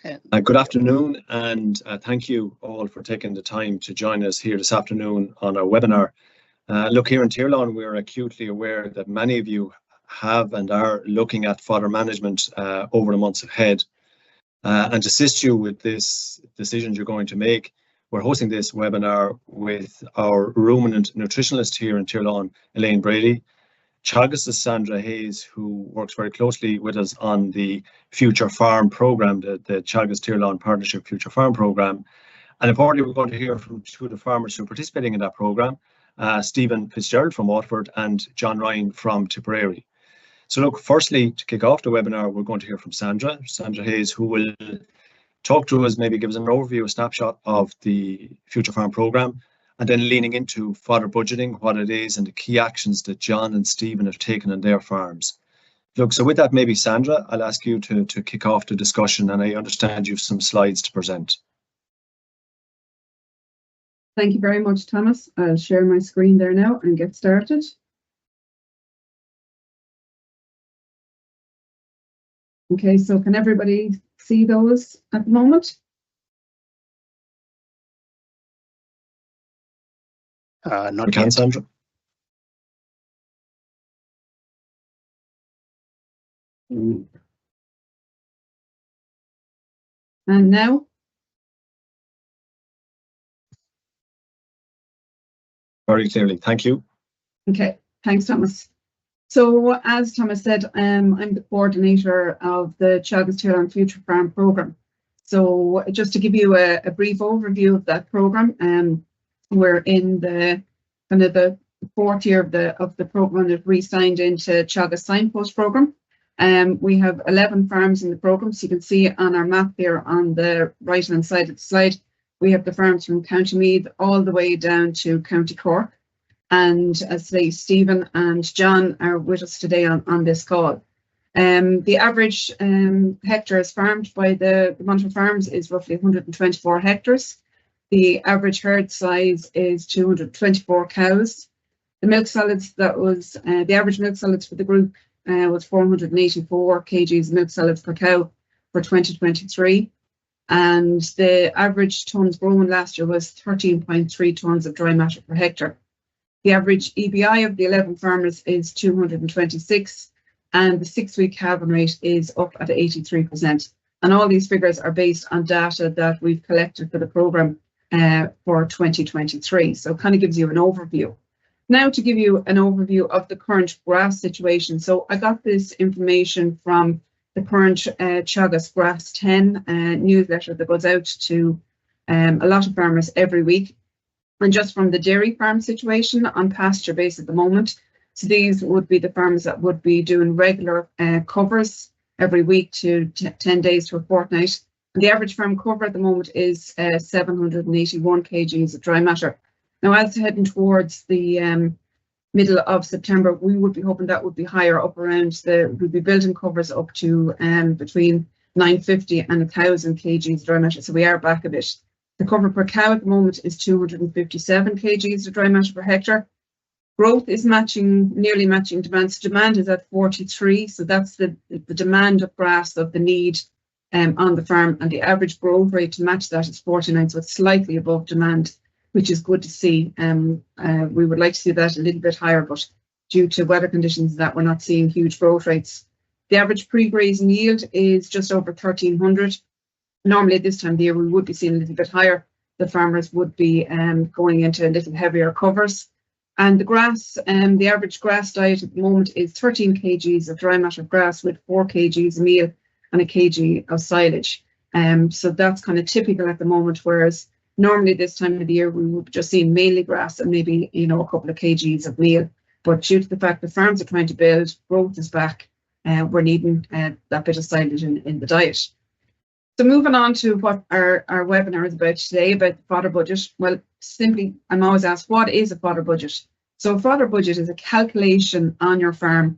Good afternoon, and thank you all for taking the time to join us here this afternoon on our webinar. Look, here in Tirlán, we're acutely aware that many of you have and are looking at fodder management over the months ahead. And to assist you with this decisions you're going to make, we're hosting this webinar with our ruminant nutritionist here in Tirlán, Elaine Brady, Teagasc's Sandra Hayes, who works very closely with us on the Future Farm programme, the Teagasc Tirlán Partnership Future Farm programme. And importantly, we're going to hear from two of the farmers who are participating in that programme, Stephen Fitzgerald from Waterford and John Ryan from Tipperary. So look, firstly, to kick off the webinar, we're going to hear from Sandra Hayes, who will talk to us, maybe give us an overview, a snapshot of the Future Farm programme, and then leaning into fodder budgeting, what it is, and the key actions that John and Stephen have taken on their farms. Look, so with that, maybe Sandra, I'll ask you to kick off the discussion, and I understand you have some slides to present. Thank you very much, Thomas. I'll share my screen there now and get started. Okay, so can everybody see those at the moment? Not yet, Sandra. And now? Very clearly, thank you. Okay, thanks, Thomas. So, as Thomas said, I'm the coordinator of the Teagasc Tirlán Future Farm programme. So, just to give you a brief overview of that programme, we're in the kind of the fourth year of the programme that we signed into Teagasc Signpost programme. We have 11 farms in the programme, so you can see on our map here on the right hand side of the slide, we have the farms from County Meath all the way down to County Cork. And as I say, Stephen and John are with us today on this call. The average hectares farmed by the Montfort Farms is roughly 124 hectares. The average herd size is 224 cows. The milk solids, that was the average milk solids for the group was 484 kgs milk solids per cow for 2023. And the average tonnes grown last year was 13.3 tonnes of dry matter per hectare. The average EBI of the 11 farmers is 226, and the 6-week calving rate is up at 83%. And all these figures are based on data that we've collected for the programme for 2023. So it kind of gives you an overview. Now to give you an overview of the current grass situation. So I got this information from the current Teagasc Grass 10 newsletter that goes out to a lot of farmers every week. And just from the dairy farm situation on pasture base at the moment. So these would be the farms that would be doing regular covers every week to 10 days to a fortnight. And the average farm cover at the moment is 781 kgs of dry matter. Now, as heading towards the middle of September, we would be hoping that would be higher, up around we'd be building covers up to between 950 and 1,000 kgs of dry matter. So we are back a bit. The cover per cow at the moment is 257 kgs of dry matter per hectare. Growth is nearly matching demand. So demand is at 43. So that's the demand of grass, of the need on the farm. And the average growth rate to match that is 49. So it's slightly above demand, which is good to see. We would like to see that a little bit higher, but due to weather conditions, that we're not seeing huge growth rates. The average pre-grazing yield is just over 1,300. Normally at this time of the year, we would be seeing a little bit higher. The farmers would be going into a little heavier covers. And the grass, the average grass diet at the moment is 13 kgs of dry matter grass with 4 kgs of meal and a kg of silage. So that's kind of typical at the moment, whereas normally this time of the year we would just see mainly grass and maybe, you know, a couple of kgs of meal. But due to the fact the farms are trying to build, growth is back, we're needing that bit of silage in the diet. So moving on to what our webinar is about today, about the fodder budget. Well, simply, I'm always asked, what is a fodder budget? So a fodder budget is a calculation on your farm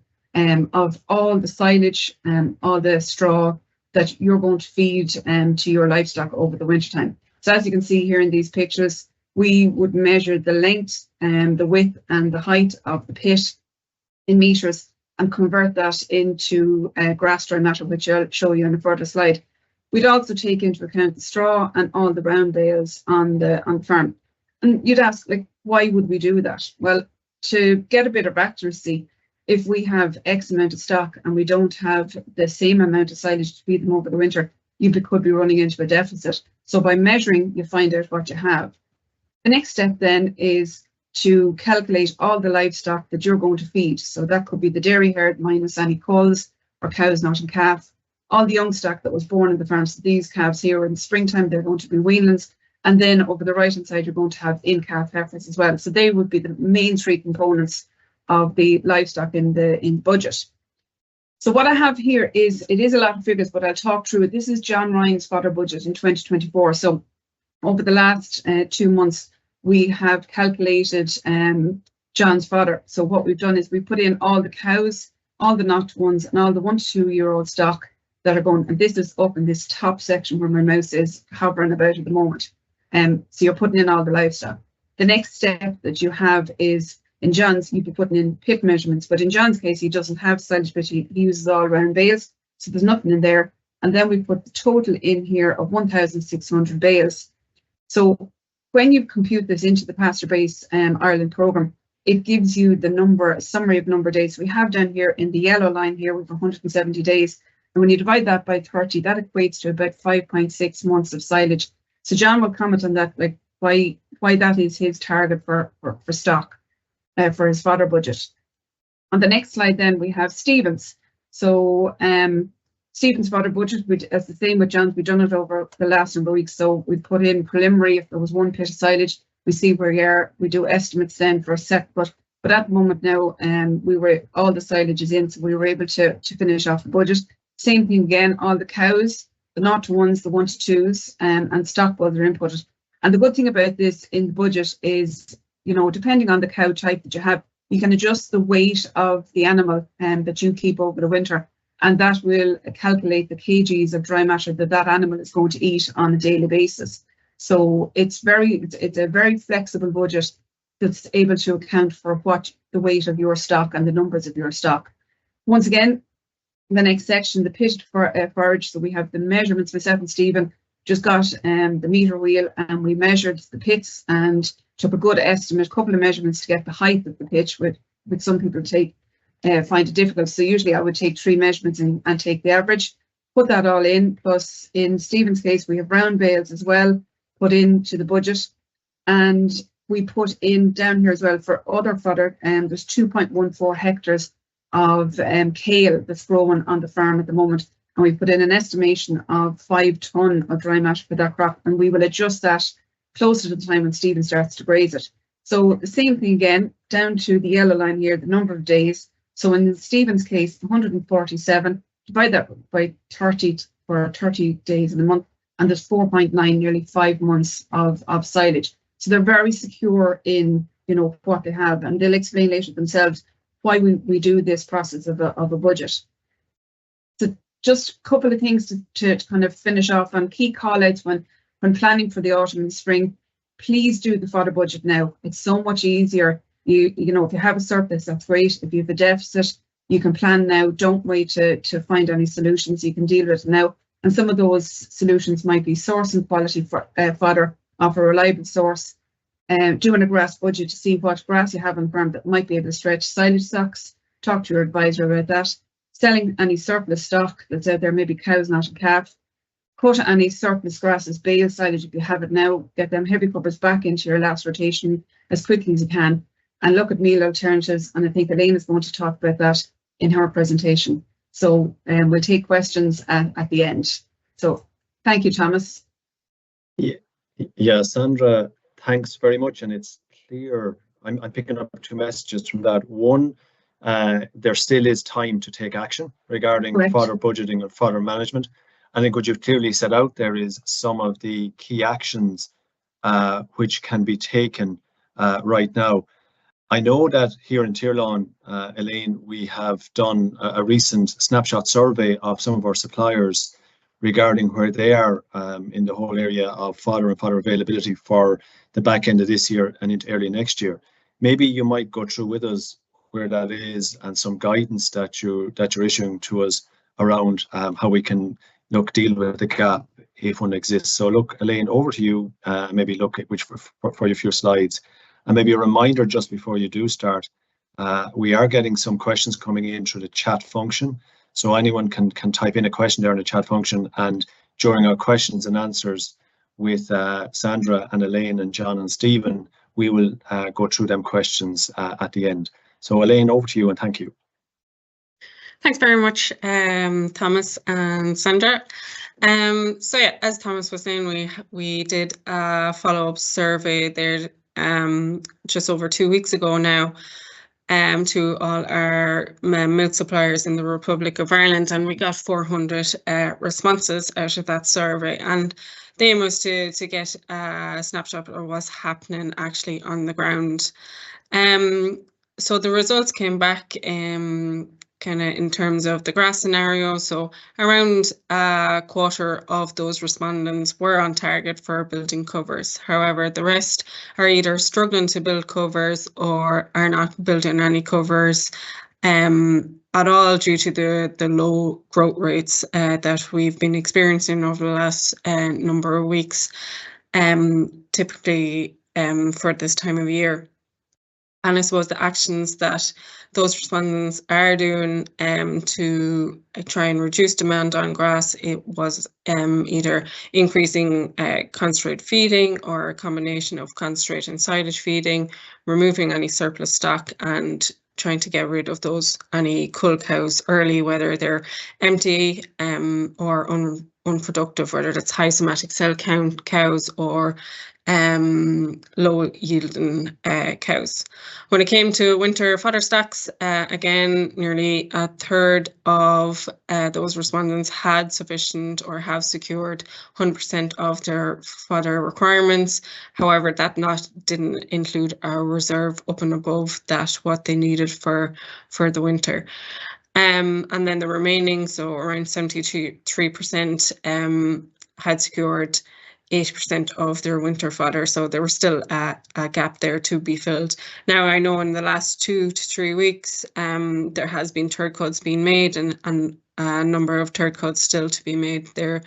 of all the silage, all the straw that you're going to feed to your livestock over the wintertime. So as you can see here in these pictures, we would measure the length and the width and the height of the pit in meters and convert that into grass dry matter, which I'll show you on a further slide. We'd also take into account the straw and all the round bales on the farm. And you'd ask, like, why would we do that? Well, to get a bit of accuracy, if we have X amount of stock and we don't have the same amount of silage to feed them over the winter, you could be running into a deficit. So by measuring, you find out what you have. The next step then is to calculate all the livestock that you're going to feed. So that could be the dairy herd minus any culls or cows not in calf, all the young stock that was born in the farm. So these calves here in the springtime, they're going to be weanlings. And then over the right-hand side, you're going to have in-calf heifers as well. So they would be the main three components of the livestock in the budget. So what I have here is, it is a lot of figures, but I'll talk through it. This is John Ryan's fodder budget in 2024. So over the last 2 months, we have calculated John's fodder. So what we've done is we put in all the cows, all the knocked ones, and all the 1 to 2 year old stock that are going. And this is up in this top section where my mouse is hovering about at the moment. So you're putting in all the livestock. The next step that you have is, in John's, you'd be putting in pit measurements, but in John's case, he doesn't have silage pit. He uses all round bales, so there's nothing in there. And then we put the total in here of 1,600 bales. So when you compute this into the Pasture Base Ireland programme, it gives you the number, a summary of number of days. We have down here in the yellow line here, we have 170 days. And when you divide that by 30, that equates to about 5.6 months of silage. So John will comment on that, like why that is his target for stock. For his fodder budget. On the next slide then we have Stephen's. So Stephen's fodder budget, as the same with John's, we've done it over the last number of weeks. So we put in preliminary, if there was 1 pit of silage, we see where you are, we do estimates then for a set, but at the moment now all the silage is in, so we were able to finish off the budget. Same thing again, all the cows, the 0 to 1s, the 1 to 2s, and stock bulls are inputted. And the good thing about this in the budget is, you know, depending on the cow type that you have, you can adjust the weight of the animal that you keep over the winter, and that will calculate the kgs of dry matter that animal is going to eat on a daily basis. So it's a very flexible budget that's able to account for what the weight of your stock and the numbers of your stock. Once again, the next section, the pit forage. So we have the measurements. Myself and Stephen just got the meter wheel and we measured the pits and took a good estimate, a couple of measurements to get the height of the pitch, which some people find it difficult. So usually I would take 3 measurements and take the average, put that all in. Plus in Stephen's case, we have round bales as well, put into the budget. And we put in down here as well for other fodder, and there's 2.14 hectares of kale that's growing on the farm at the moment. And we put in an estimation of 5 tonne of dry matter for that crop, and we will adjust that closer to the time when Stephen starts to graze it. So the same thing again, down to the yellow line here, the number of days. So in Stephen's case, 147, divide that by 30 for 30 days in a month, and there's 4.9, nearly 5 months of silage. So they're very secure in, you know, what they have, and they'll explain later themselves why we do this process of a budget. So just a couple of things to kind of finish off on key call-outs when planning for the autumn and spring. Please do the fodder budget now. It's so much easier. You know, if you have a surplus, that's great. If you have a deficit, you can plan now. Don't wait to find any solutions. You can deal with it now. And some of those solutions might be sourcing quality for fodder off a reliable source, doing a grass budget to see what grass you have on the farm that might be able to stretch silage stocks. Talk to your advisor about that. Selling any surplus stock that's out there, maybe cows not in calf. Cut any surplus grasses, bale silage if you have it now. Get them heavy covers back into your last rotation as quickly as you can, and look at meal alternatives. And I think Elaine is going to talk about that in her presentation. So we'll take questions at the end. So thank you, Thomas. Yeah, Sandra, thanks very much. And it's clear, I'm picking up 2 messages from that. One, there still is time to take action regarding fodder budgeting and fodder management. I think what you've clearly set out there is some of the key actions which can be taken right now. I know that here in Tirlán, Elaine, we have done a recent snapshot survey of some of our suppliers regarding where they are in the whole area of fodder and fodder availability for the back end of this year and into early next year. Maybe you might go through with us where that is and some guidance that you're issuing to us around how we can look, deal with the gap if one exists. So look, Elaine, over to you. Maybe look at which for your few slides, and maybe a reminder just before you do start. We are getting some questions coming in through the chat function, so anyone can type in a question there in the chat function, and during our questions and answers with Sandra and Elaine and John and Stephen, we will go through them questions at the end. So Elaine, over to you, and thank you. Thanks very much, Thomas and Sandra. So yeah, as Thomas was saying, we did a follow-up survey there just over 2 weeks ago now to all our milk suppliers in the Republic of Ireland, and we got 400 responses out of that survey. And the aim was to get a snapshot of what's happening actually on the ground. So the results came back kind of in terms of the grass scenario. So around a quarter of those respondents were on target for building covers. However, the rest are either struggling to build covers or are not building any covers at all due to the low growth rates that we've been experiencing over the last number of weeks, typically for this time of year. And I suppose the actions that those respondents are doing to try and reduce demand on grass, it was either increasing concentrate feeding or a combination of concentrate and silage feeding, removing any surplus stock, and trying to get rid of any cull cows early, whether they're empty or unproductive, whether that's high somatic cell count cows or low yielding cows. When it came to winter fodder stocks, again, nearly a third of those respondents had sufficient or have secured 100% of their fodder requirements. However, that didn't include a reserve up and above that what they needed for the winter. And then the remaining, so around 73%, had secured 80% of their winter fodder, so there was still a gap there to be filled. Now, I know in the last 2 to 3 weeks, there has been third cuts being made, and a number of third cuts still to be made there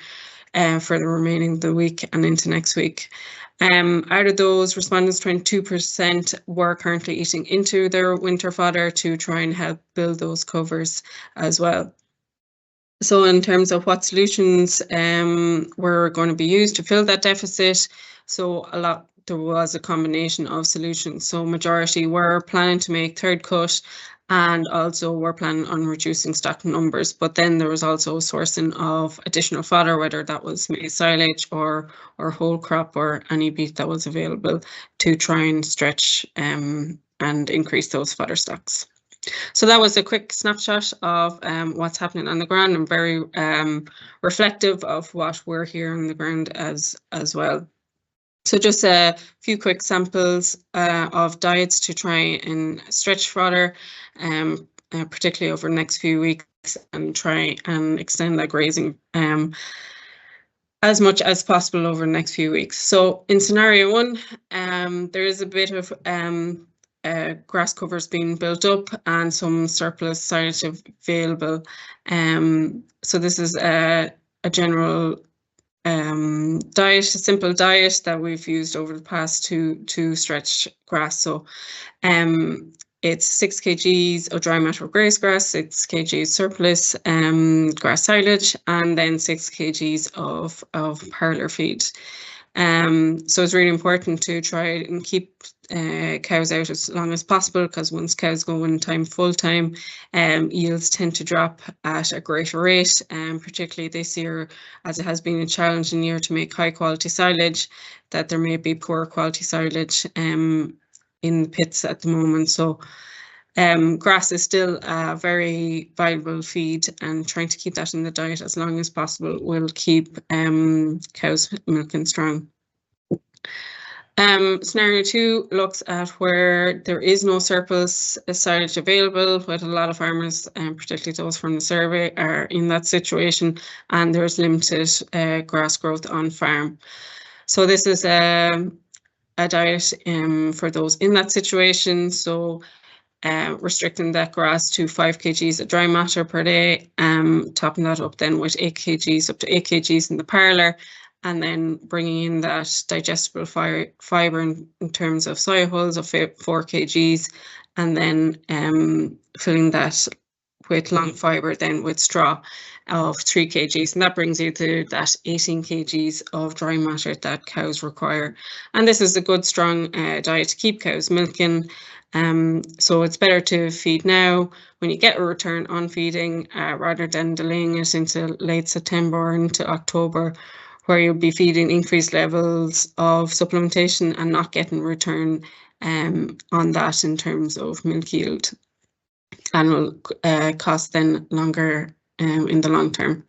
for the remaining of the week and into next week. Out of those respondents, 22% were currently eating into their winter fodder to try and help build those covers as well. So in terms of what solutions were going to be used to fill that deficit, so there was a combination of solutions. So majority were planning to make third cut, and also were planning on reducing stock numbers. But then there was also sourcing of additional fodder, whether that was maize silage or whole crop or any beef that was available, to try and stretch and increase those fodder stocks. So that was a quick snapshot of what's happening on the ground, and very reflective of what we're hearing on the ground as well. So just a few quick samples of diets to try and stretch fodder, particularly over the next few weeks, and try and extend that grazing as much as possible over the next few weeks. So in scenario 1, there is a bit of grass covers being built up and some surplus silage available. So this is a general diet, a simple diet that we've used over the past to stretch grass. So it's 6 kgs of dry matter of graze grass, 6 kgs surplus grass silage, and then 6 kgs of parlour feed. So it's really important to try and keep cows out as long as possible, because once cows go in full time, yields tend to drop at a greater rate, particularly this year, as it has been a challenging year to make high quality silage, that there may be poor quality silage in the pits at the moment. So grass is still a very valuable feed, and trying to keep that in the diet as long as possible will keep cows milking strong. Scenario 2 looks at where there is no surplus silage available, with a lot of farmers, particularly those from the survey, are in that situation, and there's limited grass growth on farm. So this is a diet for those in that situation. So restricting that grass to 5 kgs of dry matter per day, topping that up then with 8 kgs, up to 8 kgs in the parlour, and then bringing in that digestible fibre in terms of soil hulls of 4 kgs, and then filling that with long fibre then with straw of 3 kgs, and that brings you to that 18 kgs of dry matter that cows require. And this is a good strong diet to keep cows milking. So it's better to feed now when you get a return on feeding rather than delaying it into late September or into October, where you'll be feeding increased levels of supplementation and not getting return on that in terms of milk yield, and will cost then longer in the long term.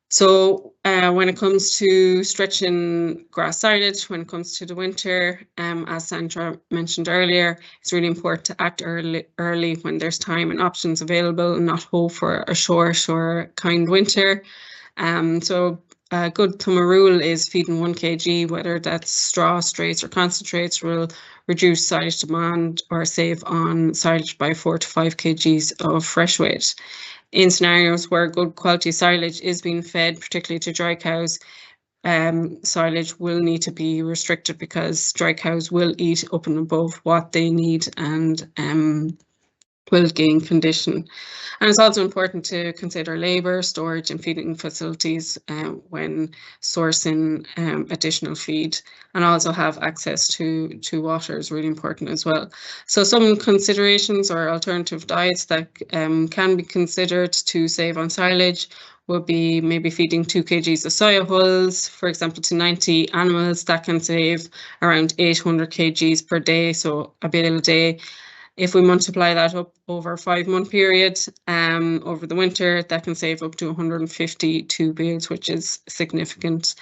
So when it comes to stretching grass silage, when it comes to the winter, as Sandra mentioned earlier, it's really important to act early when there's time and options available, and not hope for a short or kind winter. So a good thumb rule is feeding 1 kg, whether that's straw, straights or concentrates, will reduce silage demand or save on silage by 4 to 5 kgs of fresh weight. In scenarios where good quality silage is being fed, particularly to dry cows, silage will need to be restricted, because dry cows will eat up and above what they need and will gain condition. And it's also important to consider labour, storage and feeding facilities when sourcing additional feed, and also have access to water is really important as well. So some considerations or alternative diets that can be considered to save on silage would be maybe feeding 2 kgs of soya hulls, for example, to 90 animals. That can save around 800 kgs per day, so a bale a day. If we multiply that up over a 5-month period, over the winter, that can save up to 152 bales, which is significant.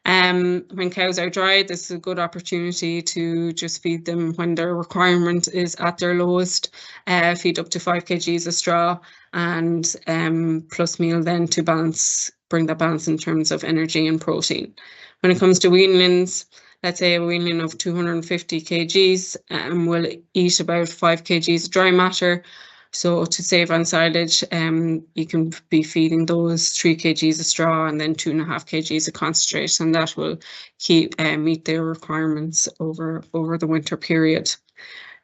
When cows are dry, this is a good opportunity to just feed them when their requirement is at their lowest. Feed up to 5 kgs of straw and plus meal then to bring that balance in terms of energy and protein. When it comes to weanlings, let's say a weanling of 250 kgs will eat about 5 kgs of dry matter. So to save on silage, you can be feeding those 3 kgs of straw and then 2.5 kgs of concentrate, and that will meet their requirements over the winter period.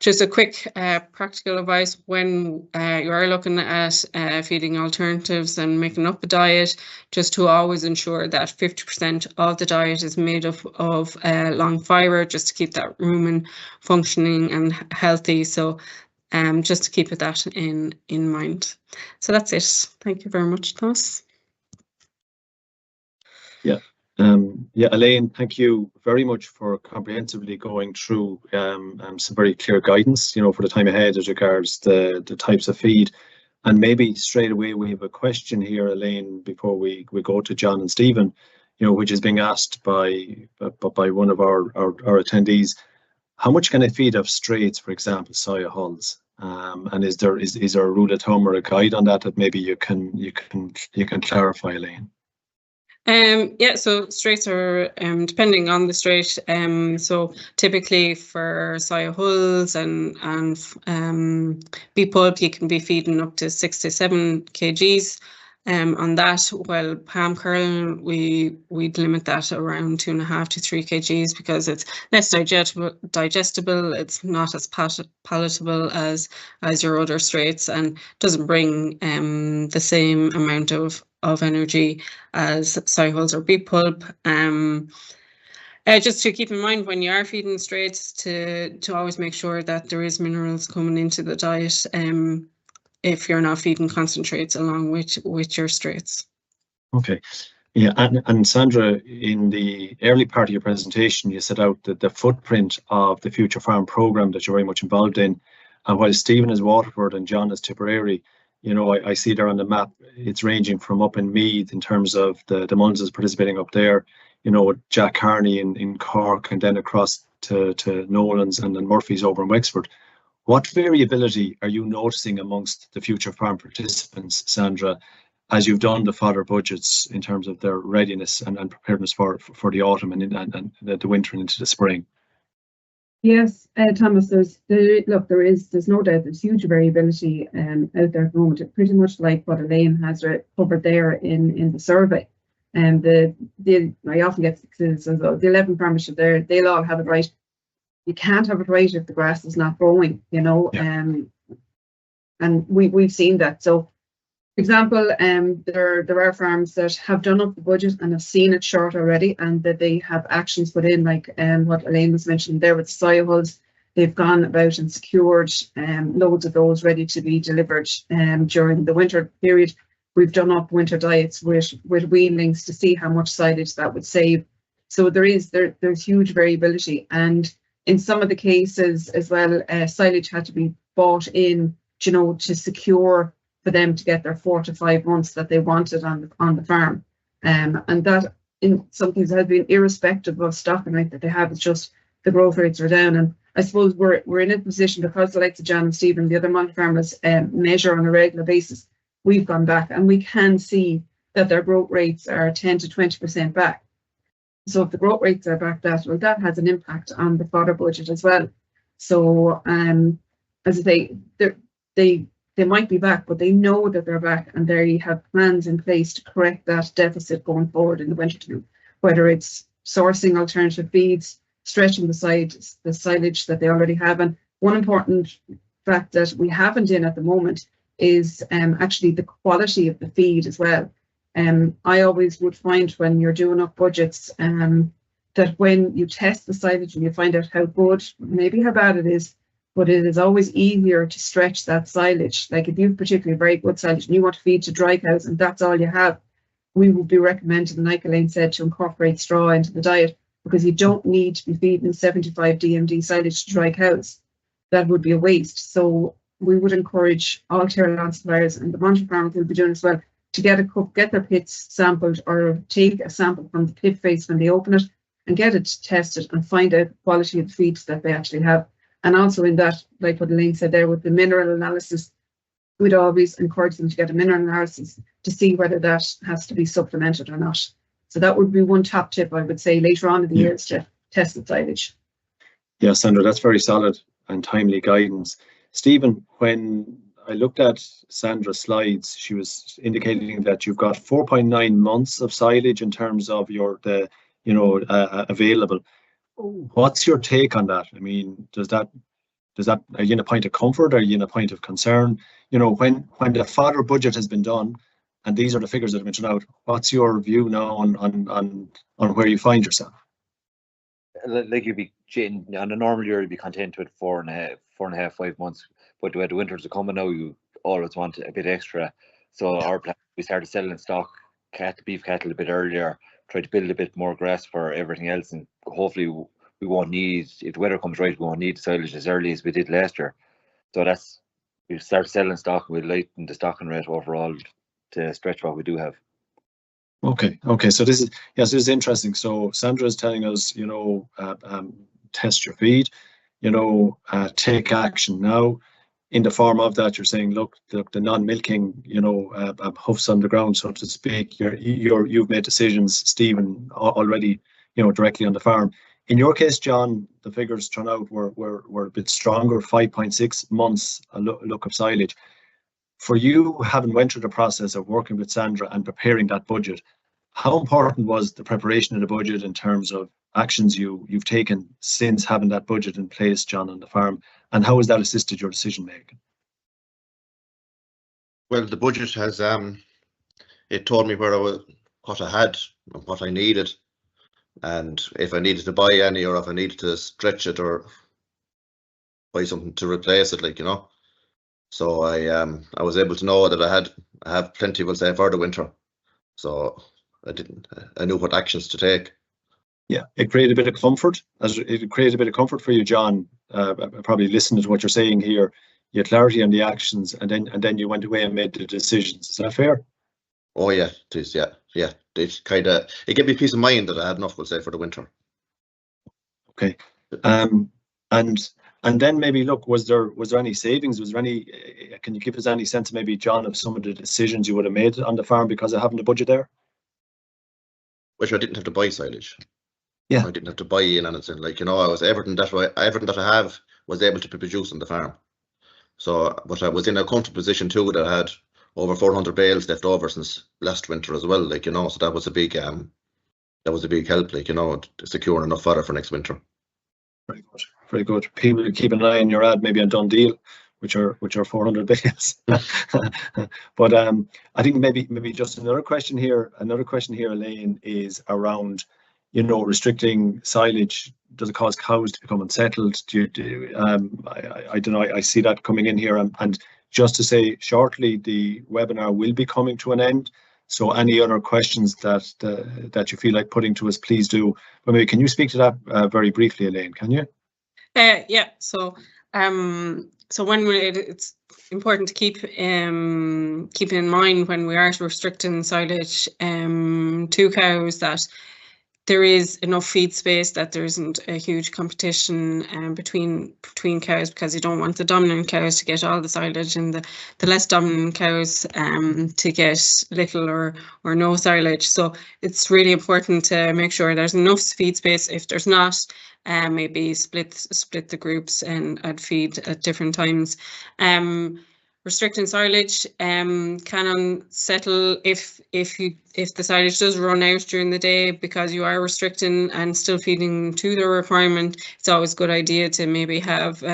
Just a quick practical advice when you are looking at feeding alternatives and making up a diet, just to always ensure that 50% of the diet is made of long fibre, just to keep that rumen functioning and healthy. So just to keep that in mind. So that's it. Thank you very much, Thomas. Yeah, Elaine, thank you very much for comprehensively going through some very clear guidance, for the time ahead as regards the types of feed. And maybe straight away we have a question here, Elaine, before we go to John and Stephen, which is being asked by one of our attendees. How much can I feed of straights, for example, soya hulls? And is there a rule of thumb or a guide on that maybe you can clarify, Elaine? Yeah, so straights are depending on the straight. So typically for soya hulls and beef pulp, you can be feeding up to 6 to 7 kgs. On that, while palm kernel, we'd limit that around 2.5 to 3 kgs, because it's less digestible. It's not as palatable as your other straights, and doesn't bring the same amount of energy as soy hulls or beef pulp. Just to keep in mind when you are feeding straights, to always make sure that there is minerals coming into the diet. If you're not feeding concentrates along with your straights. Okay, yeah, and Sandra, in the early part of your presentation, you set out the footprint of the Future Farm programme that you're very much involved in. And while Stephen is Waterford and John is Tipperary, I see there on the map, it's ranging from up in Meath in terms of the Mullins participating up there, Jack Carney in Cork, and then across to Nolan's and then Murphy's over in Wexford. What variability are you noticing amongst the Future Farm participants, Sandra, as you've done the fodder budgets in terms of their readiness and preparedness for the autumn and the winter and into the spring? Yes, Thomas, there's no doubt there's huge variability out there at the moment. It's pretty much like what Elaine has covered there in the survey. And I often get criticism of the 11 farmers there, they'll all have it right. You can't have it right if the grass is not growing, you know. Yeah. And we've seen that. So, for example, there are farms that have done up the budget and have seen it short already, and that they have actions put in, like what Elaine was mentioning there with the soil hulls. They've gone about and secured loads of those ready to be delivered during the winter period. We've done up winter diets with weanlings to see how much silage that would save. So there's huge variability, and in some of the cases as well, silage had to be bought in, you know, to secure for them to get their 4 to 5 months that they wanted on the farm. And that in some cases has been irrespective of stocking rate that they have. It's just the growth rates are down. And I suppose we're in a position, because the likes of John and Stephen, the other multi farmers measure on a regular basis. We've gone back and we can see that their growth rates are 10 to 20% back. So if the growth rates are back, that has an impact on the fodder budget as well. So as I say, they might be back, but they know that they're back, and they have plans in place to correct that deficit going forward in the winter time, whether it's sourcing alternative feeds, stretching the silage that they already have. And one important fact that we haven't in at the moment is actually the quality of the feed as well. I always would find when you're doing up budgets that when you test the silage and you find out how good, maybe how bad it is, but it is always easier to stretch that silage. Like if you've particularly very good silage and you want to feed to dry cows and that's all you have, we would be recommending, like Elaine said, to incorporate straw into the diet, because you don't need to be feeding 75 DMD silage to dry cows. That would be a waste. So we would encourage all Tirlán suppliers, and the monitoring farmers will be doing as well, to get their pits sampled, or take a sample from the pit face when they open it and get it tested and find out the quality of the feeds that they actually have. And also in that, like what Elaine said there with the mineral analysis, we'd always encourage them to get a mineral analysis to see whether that has to be supplemented or not. So that would be one top tip, I would say, later on in the year, is to test the silage. Yeah, Sandra, that's very solid and timely guidance. Stephen, when I looked at Sandra's slides, she was indicating that you've got 4.9 months of silage in terms of available. What's your take on that? I mean, does that are you in a point of comfort? Are you in a point of concern? You know, when the fodder budget has been done, and these are the figures that have been shown out, what's your view now on where you find yourself? Like you'd be on a normal year, you'd be content with 4.5, 5 months. But when the winters are coming now, you always want a bit extra. So our plan, we started selling stock, beef cattle a bit earlier, try to build a bit more grass for everything else, and hopefully we won't need, if the weather comes right, we won't need silage as early as we did last year. So we started selling stock, and we lighten the stocking rate overall to stretch what we do have. Okay. So this is interesting. So Sandra is telling us, test your feed, take action now. In the form of that, you're saying, look, the non-milking, hoofs on the ground, so to speak. You've made decisions, Stephen, already, directly on the farm. In your case, John, the figures turned out were a bit stronger, 5.6 months a look of silage. For you, having went through the process of working with Sandra and preparing that budget, how important was the preparation of the budget in terms of actions you've taken since having that budget in place, John, on the farm, and how has that assisted your decision making? Well, the budget has it told me what I had and what I needed, and if I needed to buy any, or if I needed to stretch it or buy something to replace it, So I was able to know that I have plenty, we'll say, for the winter. So I knew what actions to take. Yeah, it created a bit of comfort. It created a bit of comfort for you, John. Probably listening to what you're saying here, you had clarity on the actions, and then you went away and made the decisions. Is that fair? Oh yeah, it is. Yeah. It gave me peace of mind that I had enough, we'll say, for the winter. Okay, and then maybe look, was there any savings? Was there any? Can you give us any sense, maybe, John, of some of the decisions you would have made on the farm because of having the budget there? Which I didn't have to buy silage. Yeah. I didn't have to buy in anything. Like, you know, I was everything that I have was able to be produced on the farm. So, but I was in a comfortable position too, that I had over 400 bales left over since last winter as well. Like, you know, so that was a big help. Like, you know, securing enough fodder for next winter. Very good, very good. People keep an eye on your ad, maybe on Dundee, which are 400 bales. But I think maybe just another question here, Elaine, is around, you know, restricting silage. Does it cause cows to become unsettled? I don't know. I see that coming in here, and just to say shortly, the webinar will be coming to an end. So any other questions that you feel like putting to us, please do. But maybe can you speak to that very briefly, Elaine? Can you? Yeah. So when it's important to keep in mind when we are restricting silage to cows, that there is enough feed space, that there isn't a huge competition between cows, because you don't want the dominant cows to get all the silage and the less dominant cows to get little or no silage. So it's really important to make sure there's enough feed space. If there's not, maybe split the groups and add feed at different times. Restricting silage can unsettle if the silage does run out during the day because you are restricting and still feeding to the requirement. It's always a good idea to maybe have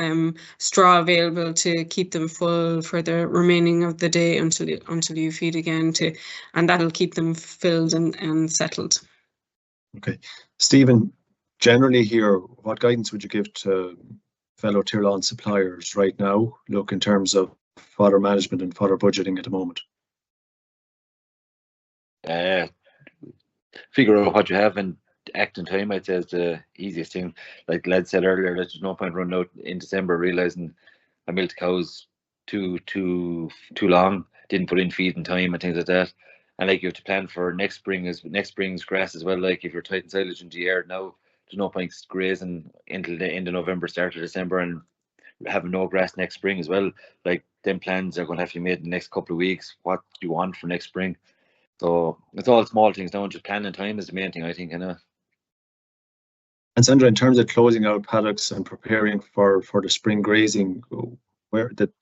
straw available to keep them full for the remaining of the day until you feed again, and that'll keep them filled and settled. Okay, Stephen, generally here, what guidance would you give to fellow Tirlán suppliers right now, look, in terms of fodder management and fodder budgeting at the moment? Figure out what you have and act in time, I'd say, is the easiest thing. Like Led said earlier, there's no point running out in December realizing I milked cows too long, didn't put in feed in time and things like that. And like, you have to plan for next spring's grass as well. Like, if you're tight silage into the yard now, there's no point grazing until the end of November, start of December, and having no grass next spring as well. Like, them plans are going to have to be made in the next couple of weeks, what you want for next spring. So it's all small things now, just planning time is the main thing, I think, you know. And Sandra, in terms of closing out paddocks and preparing for the spring grazing,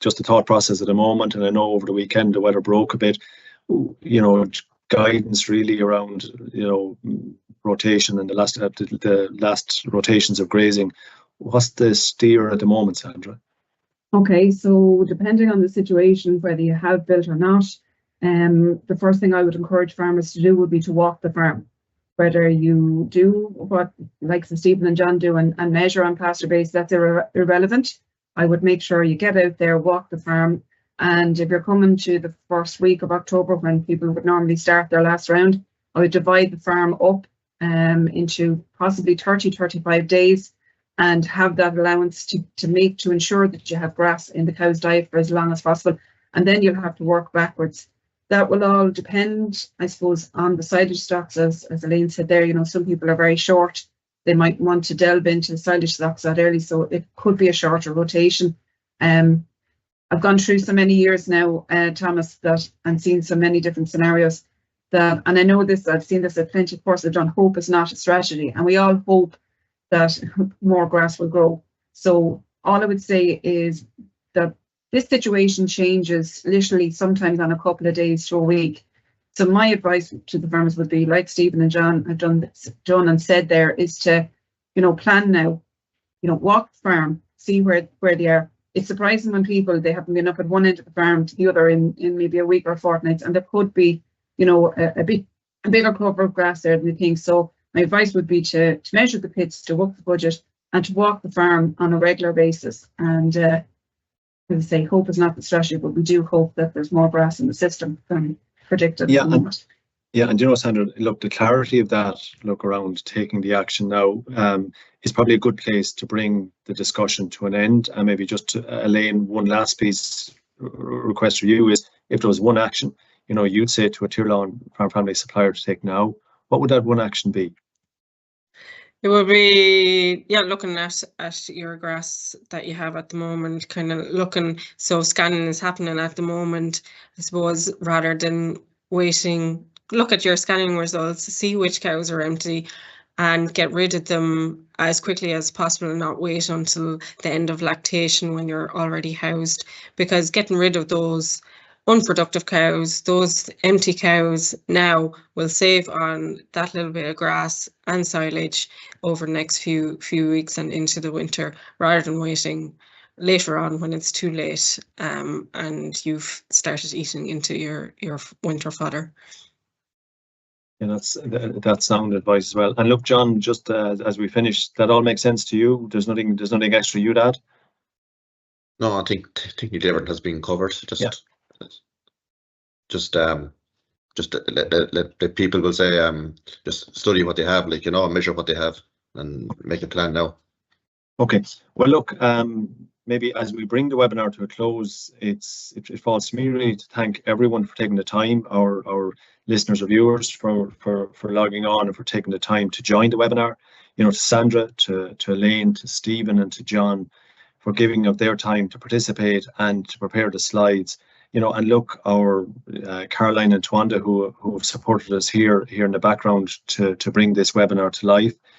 just the thought process at the moment, and I know over the weekend the weather broke a bit, you know, guidance really around, you know, rotation and the last rotations of grazing. What's the steer at the moment, Sandra? Okay, so depending on the situation, whether you have built or not, the first thing I would encourage farmers to do would be to walk the farm. Whether you do what like Stephen and John do and measure on plaster base, that's irrelevant. I would make sure you get out there, walk the farm. And if you're coming to the first week of October, when people would normally start their last round, I would divide the farm up into possibly 30-35 days and have that allowance to ensure that you have grass in the cow's diet for as long as possible. And then you'll have to work backwards. That will all depend, I suppose, on the silage stocks, as Elaine said there. You know, some people are very short. They might want to delve into silage stocks that early, so it could be a shorter rotation. I've gone through so many years now, Thomas, and seen so many different scenarios and I know this, I've seen this at plenty of courses I've done. Hope is not a strategy, and we all hope that more grass will grow. So all I would say is that this situation changes literally sometimes on a couple of days to a week. So my advice to the farmers would be, like Stephen and John have done and said there, is to, you know, plan now, you know, walk the farm, see where they are. It's surprising when they haven't been up at one end of the farm to the other in maybe a week or a fortnight, and there could be, you know, a bigger cover of grass there than you think. So my advice would be to measure the pits, to work the budget, and to walk the farm on a regular basis. And as I say, hope is not the strategy, but we do hope that there's more grass in the system than predicted. Yeah, and you know, Sandra, look, the clarity of that, look, around taking the action now is probably a good place to bring the discussion to an end. And maybe just to Elaine, one last piece request for you is, if there was one action, you know, you'd say to a Tirlán farm family supplier to take now, what would that one action be? It will be, yeah, looking at your grass that you have at the moment, kind of looking, so scanning is happening at the moment, I suppose, rather than waiting. Look at your scanning results, see which cows are empty, and get rid of them as quickly as possible and not wait until the end of lactation when you're already housed, because getting rid of those unproductive cows, those empty cows now will save on that little bit of grass and silage over the next few weeks and into the winter, rather than waiting later on when it's too late and you've started eating into your winter fodder. Yeah, that's sound advice as well. And look, John, just as we finish, that all makes sense to you? There's nothing extra you'd add? No, I think technically everything has been covered. Just let people will say just study what they have, like, you know, measure what they have and make a plan now. Okay. Well, look, maybe as we bring the webinar to a close, it falls to me really to thank everyone for taking the time, our listeners or viewers for logging on and for taking the time to join the webinar. You know, to Sandra, to Elaine, to Stephen, and to John for giving of their time to participate and to prepare the slides. You know, and look, our Caroline and Twanda who have supported us here in the background to bring this webinar to life.